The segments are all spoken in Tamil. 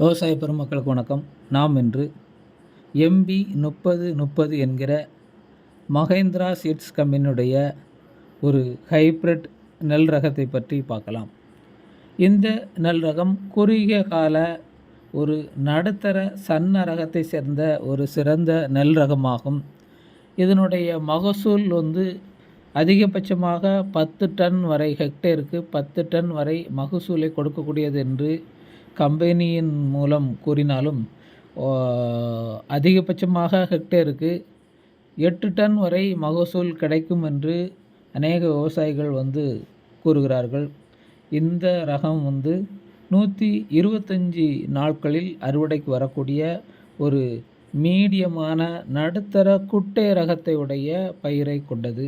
விவசாய பெருமக்களுக்கு வணக்கம். நாம் இன்று எம்பி 3030 என்கிற மகேந்திரா சீட்ஸ் கம்பெனியுடைய ஒரு ஹைப்ரிட் நெல் ரகத்தை பற்றி பார்க்கலாம். இந்த நெல் ரகம் குறுகிய கால ஒரு நடுத்தர சன்ன ரகத்தை சேர்ந்த ஒரு சிறந்த நெல் ரகமாகும். இதனுடைய மகசூல் அதிகபட்சமாக 10 டன் வரை, ஹெக்டேருக்கு 10 டன் வரை மகசூலை கொடுக்கக்கூடியது என்று கம்பெனியின் மூலம் கூறினாலும், அதிகபட்சமாக ஹெக்டேருக்கு 8 டன் வரை மகசூல் கிடைக்கும் என்று அநேக விவசாயிகள் கூறுகிறார்கள். இந்த ரகம் 125 நாட்களில் அறுவடைக்கு வரக்கூடிய ஒரு மீடியமான நடுத்தர குட்டை ரகத்தை உடைய பயிரை கொண்டது.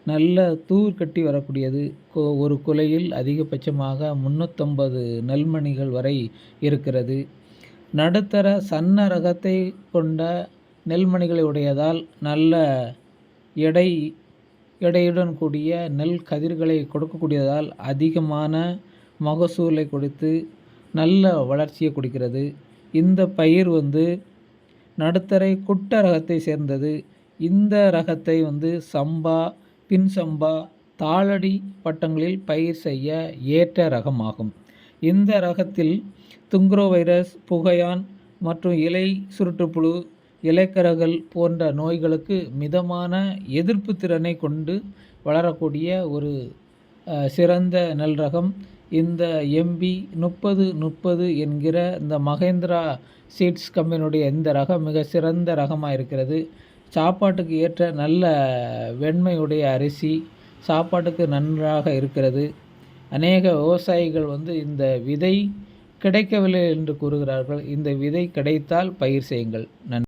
நல்ல தூர் கட்டி வரக்கூடியது. ஒரு குலையில் அதிகபட்சமாக 350 நெல்மணிகள் வரை இருக்கிறது. நடுத்தர சன்ன ரகத்தை கொண்ட நெல்மணிகளை உடையதால் நல்ல எடையுடன் கூடிய நெல் கதிர்களை கொடுக்கக்கூடியதால் அதிகமான மகசூலை கொடுத்து நல்ல வளர்ச்சியை கொடுக்கிறது. இந்த பயிர் நடுத்தர குட்ட ரகத்தை சேர்ந்தது. இந்த ரகத்தை சம்பா, பின் சம்பா, தாளடி பட்டங்களில் பயிர் செய்ய ஏற்ற ரகமாகும். இந்த ரகத்தில் துங்குரோ வைரஸ், புகையான் மற்றும் இலை சுருட்டுப்புழு, இலைக்கரகள் போன்ற நோய்களுக்கு மிதமான எதிர்ப்பு திறனை கொண்டு வளரக்கூடிய ஒரு சிறந்த நெல் ரகம். இந்த எம்பி 3030 என்கிற இந்த மகேந்திரா சீட்ஸ் கம்பெனியுடைய இந்த ரகம் மிக சிறந்த ரகமாக இருக்கிறது. சாப்பாட்டுக்கு ஏற்ற நல்ல வெண்மையுடைய அரிசி, சாப்பாட்டுக்கு நன்றாக இருக்கிறது. அநேக விவசாயிகள் இந்த விதை கிடைக்கவில்லை என்று கூறுகிறார்கள். இந்த விதை கிடைத்தால் பயிர் செய்யுங்கள். நன்றி.